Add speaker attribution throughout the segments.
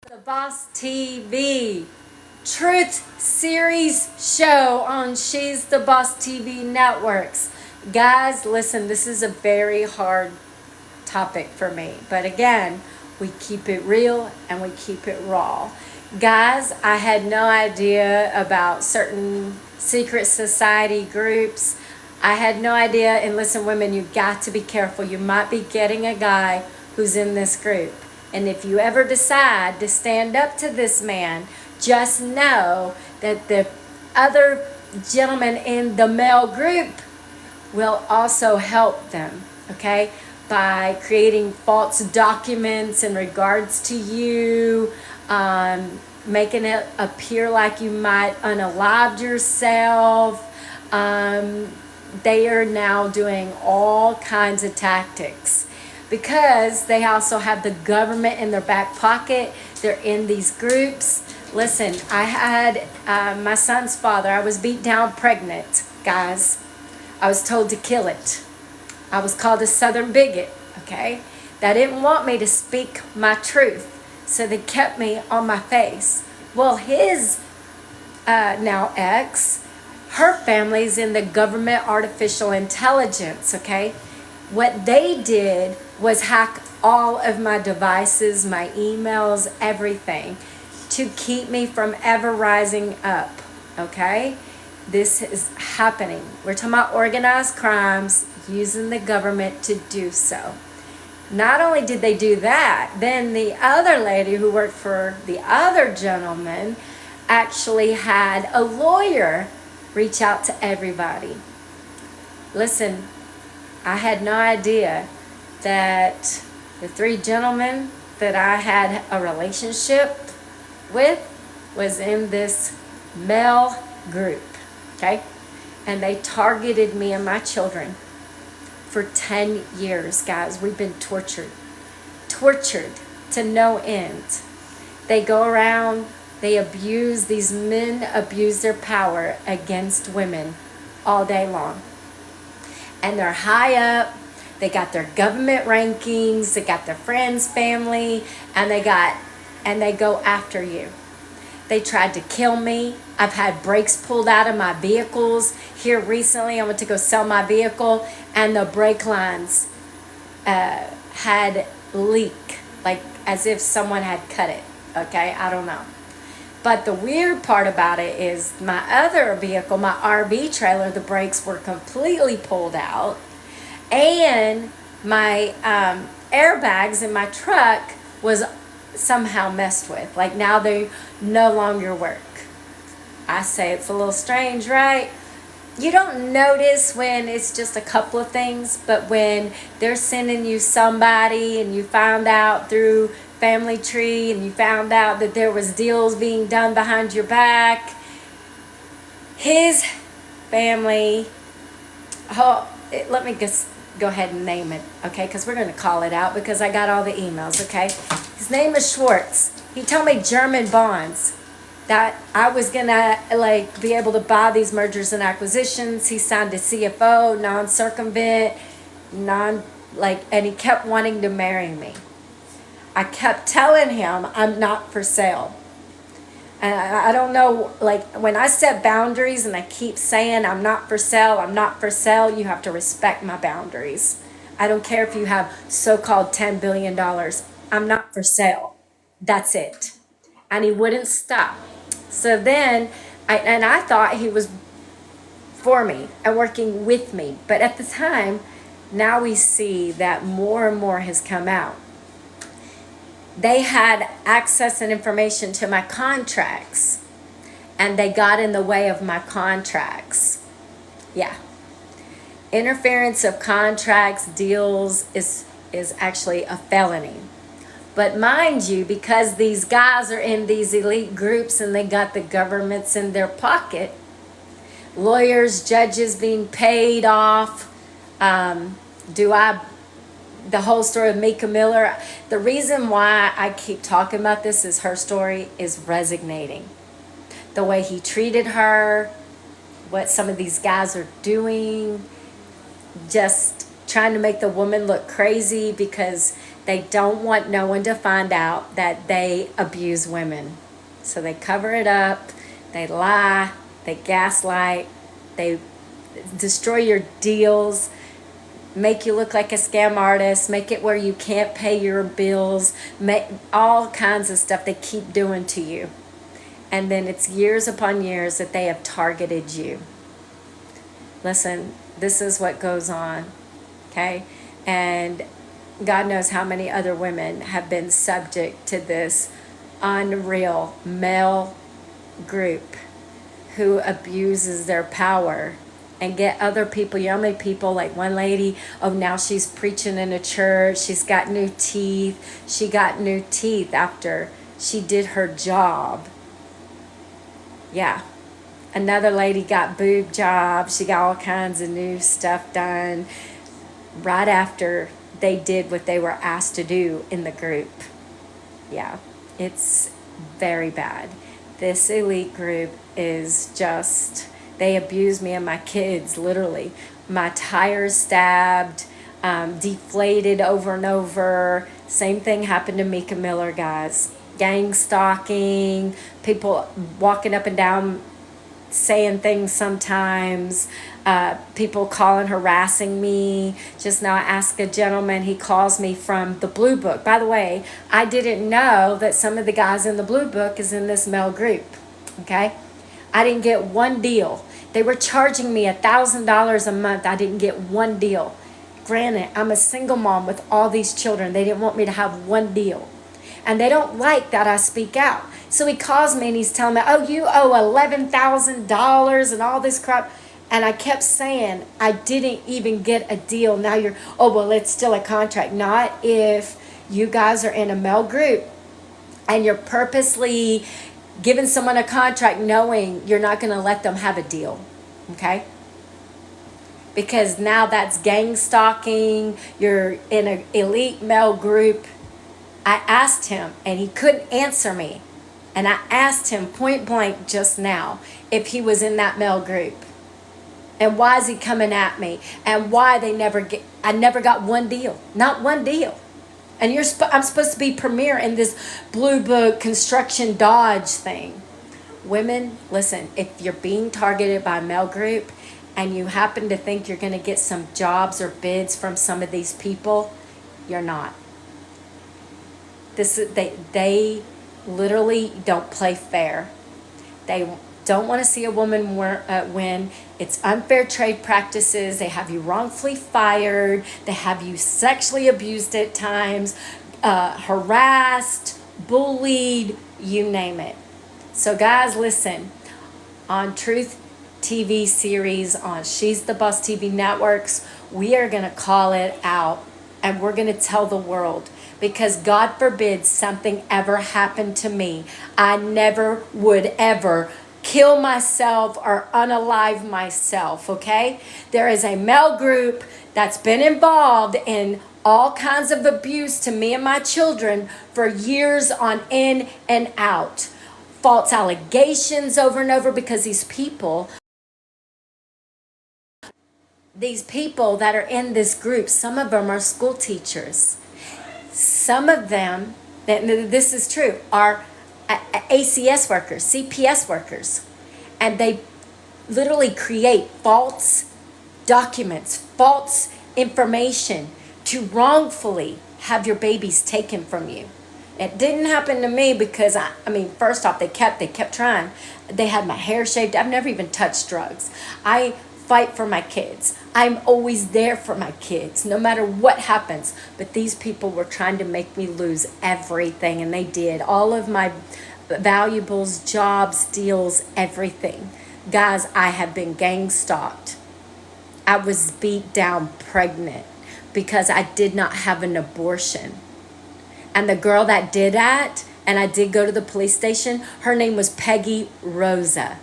Speaker 1: The Boss TV Truth Series show on She's the Boss TV networks. Guys, listen, this is a very hard topic for me. But again, we keep it real and we keep it raw. Guys, I had no idea about certain secret society groups. I had no idea. And listen, women, you got to be careful. You might be getting a guy who's in this group. And if you ever decide to stand up to this man, just know that the other gentlemen in the male group will also help them, okay? By creating false documents in regards to you, making it appear like you might unalived yourself. They are now doing all kinds of tactics because they also have the government in their back pocket. They're in these groups. Listen, I had my son's father. I was beat down pregnant, guys. I was told to kill it. I was called a Southern bigot, okay? They didn't want me to speak my truth, so they kept me on my face. Well, his now ex, her family's in the government artificial intelligence, okay? What they did was hack all of my devices, my emails, everything, to keep me from ever rising up, okay? This is happening. We're talking about organized crimes using the government to do so. Not only did they do that, then the other lady who worked for the other gentleman actually had a lawyer reach out to everybody. Listen, I had no idea that the three gentlemen that I had a relationship with was in this male group, okay? And they targeted me and my children for 10 years, guys. We've been tortured to no end. They go around, these men abuse their power against women all day long. And they're high up, they got their government rankings, they got their friends, family, and they go after you. They tried to kill me. I've had brakes pulled out of my vehicles. Here recently, I went to go sell my vehicle, and the brake lines had leak, like as if someone had cut it, okay? I don't know. But the weird part about it is my other vehicle, my RV trailer, the brakes were completely pulled out. And my airbags in my truck was somehow messed with. Like now they no longer work. I say it's a little strange, right? You don't notice when it's just a couple of things, but when they're sending you somebody and you found out through Family Tree and you found out that there was deals being done behind your back, his family, let me just go ahead and name it, okay? Because we're going to call it out because I got all the emails, okay? His name is Schwartz. He told me German bonds that I was going to be able to buy these mergers and acquisitions. He signed a CFO, non-circumvent, and he kept wanting to marry me. I kept telling him I'm not for sale. And I don't know, when I set boundaries and I keep saying I'm not for sale, you have to respect my boundaries. I don't care if you have so-called $10 billion. I'm not for sale. That's it. And he wouldn't stop. So then, I thought he was for me and working with me. But at the time, now we see that more and more has come out. They had access and information to my contracts, and they got in the way of my contracts. Yeah. Interference of contracts, deals is actually a felony. But mind you, because these guys are in these elite groups and they got the governments in their pocket, lawyers, judges being paid off, the whole story of Mika Miller. The reason why I keep talking about this is her story is resonating. The way he treated her, what some of these guys are doing, just trying to make the woman look crazy because They don't want no one to find out that they abuse women. So they cover it up, they lie, they gaslight, they destroy your deals, make you look like a scam artist, make it where you can't pay your bills, make all kinds of stuff they keep doing to you. And then it's years upon years that they have targeted you. Listen, this is what goes on, okay? And God knows how many other women have been subject to this unreal male group who abuses their power and get other people, you know how many people, like one lady, oh, now she's preaching in a church, she's got new teeth. She got new teeth after she did her job. Yeah. Another lady got boob jobs. She got all kinds of new stuff done right after they did what they were asked to do in the group. Yeah, it's very bad. This elite group is just, they abuse me and my kids, literally. My tires stabbed, deflated over and over. Same thing happened to Mika Miller, guys. Gang stalking, people walking up and down saying things sometimes, people calling, harassing me. Just now I asked a gentleman, he calls me from the Blue Book. By the way, I didn't know that some of the guys in the Blue Book is in this male group, okay? I didn't get one deal. They were charging me $1,000 a month. I didn't get one deal. Granted, I'm a single mom with all these children. They didn't want me to have one deal. And they don't like that I speak out. So he calls me and he's telling me, oh, you owe $11,000 and all this crap. And I kept saying, I didn't even get a deal. Now you're, oh, well, it's still a contract. Not if you guys are in a male group and you're purposely giving someone a contract knowing you're not going to let them have a deal. Okay? Because now that's gang stalking. You're in an elite male group. I asked him and he couldn't answer me. And I asked him point blank just now if he was in that male group. And why is he coming at me? And why I never got one deal. Not one deal. And I'm supposed to be premier in this Blue Book construction Dodge thing. Women, listen, if you're being targeted by a male group and you happen to think you're going to get some jobs or bids from some of these people, you're not. They literally don't play fair. They don't want to see a woman win. It's unfair trade practices. They have you wrongfully fired. They have you sexually abused at times, harassed, bullied, you name it. So guys, listen, on Truth TV series, on She's the Boss TV networks, we are going to call it out and we're going to tell the world. Because God forbid something ever happened to me. I never would ever kill myself or unalive myself, okay? There is a male group that's been involved in all kinds of abuse to me and my children for years on in and out. False allegations over and over because these people that are in this group, some of them are school teachers. Some of them, this is true, are ACS workers, CPS workers. And they literally create false documents, false information to wrongfully have your babies taken from you. It didn't happen to me because, first off, they kept trying. They had my hair shaved. I've never even touched drugs. I fight for my kids. I'm always there for my kids, no matter what happens. But these people were trying to make me lose everything, and they did. All of my valuables, jobs, deals, everything. Guys, I have been gang stalked. I was beat down pregnant because I did not have an abortion. And the girl that did that, and I did go to the police station, her name was Peggy Rosa.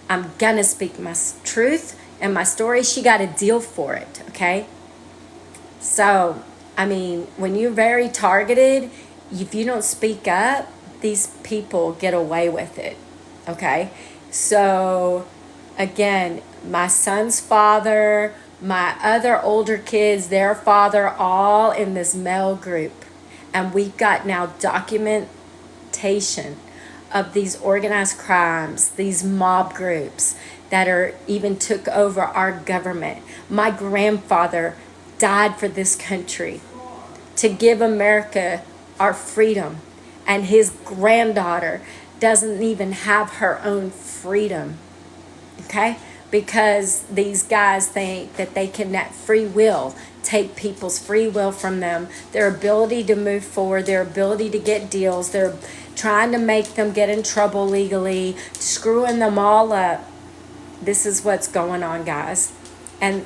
Speaker 1: I'm gonna speak my truth and my story. She got a deal for it, okay? So, when you're very targeted, if you don't speak up, these people get away with it, okay? So, again, my son's father, my other older kids, their father, all in this male group. And we've got now documentation of these organized crimes, these mob groups that are even took over our government. My grandfather died for this country to give America our freedom, and his granddaughter doesn't even have her own freedom. Okay? Because these guys think that they can, at free will, take people's free will from them, their ability to move forward, their ability to get deals. They're trying to make them get in trouble legally, screwing them all up. This is what's going on, guys. And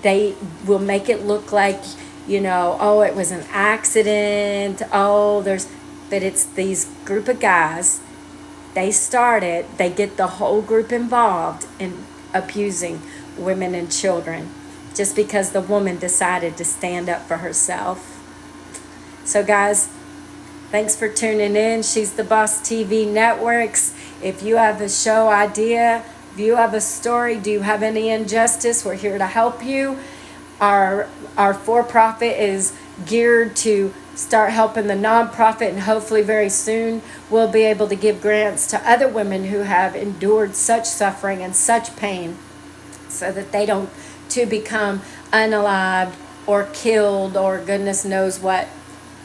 Speaker 1: they will make it look like, oh, it was an accident. But it's these group of guys. They get the whole group involved in abusing women and children just because the woman decided to stand up for herself. So guys, thanks for tuning in. She's the Boss TV Networks. If you have a show idea, if you have a story, do you have any injustice, we're here to help you. Our for-profit is geared to start helping the nonprofit, and hopefully very soon we'll be able to give grants to other women who have endured such suffering and such pain so that they don't to become unalived or killed or goodness knows what,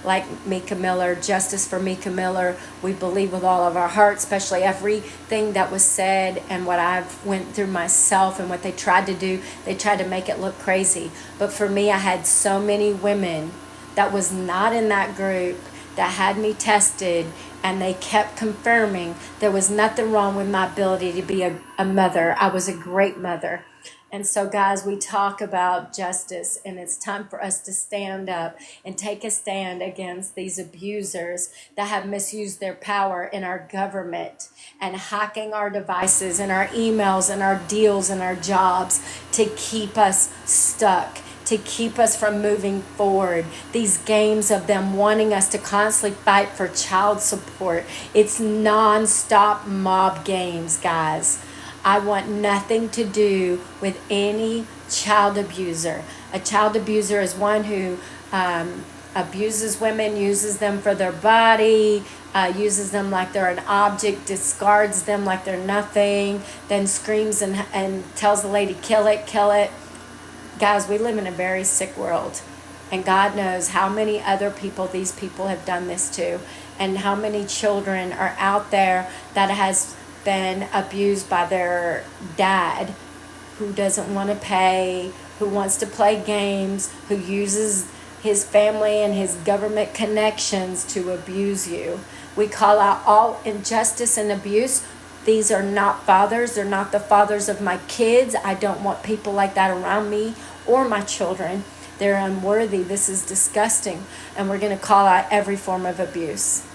Speaker 1: like Mika Miller. Justice for Mika Miller. We believe with all of our heart, especially everything that was said and what I've went through myself and what they tried to do. They tried to make it look crazy. But for me, I had so many women that was not in that group that had me tested, and they kept confirming there was nothing wrong with my ability to be a mother. I was a great mother. And so, guys, we talk about justice, and it's time for us to stand up and take a stand against these abusers that have misused their power in our government and hacking our devices and our emails and our deals and our jobs to keep us stuck, to keep us from moving forward. These games of them wanting us to constantly fight for child support. It's non-stop mob games, guys. I want nothing to do with any child abuser. A child abuser is one who abuses women, uses them for their body, uses them like they're an object, discards them like they're nothing, then screams and tells the lady, kill it, kill it. Guys, we live in a very sick world, and God knows how many other people these people have done this to, and how many children are out there that has been abused by their dad, who doesn't want to pay, who wants to play games, who uses his family and his government connections to abuse you. We call out all injustice and abuse. These are not fathers. They're not the fathers of my kids. I don't want people like that around me or my children. They're unworthy. This is disgusting. And we're going to call out every form of abuse.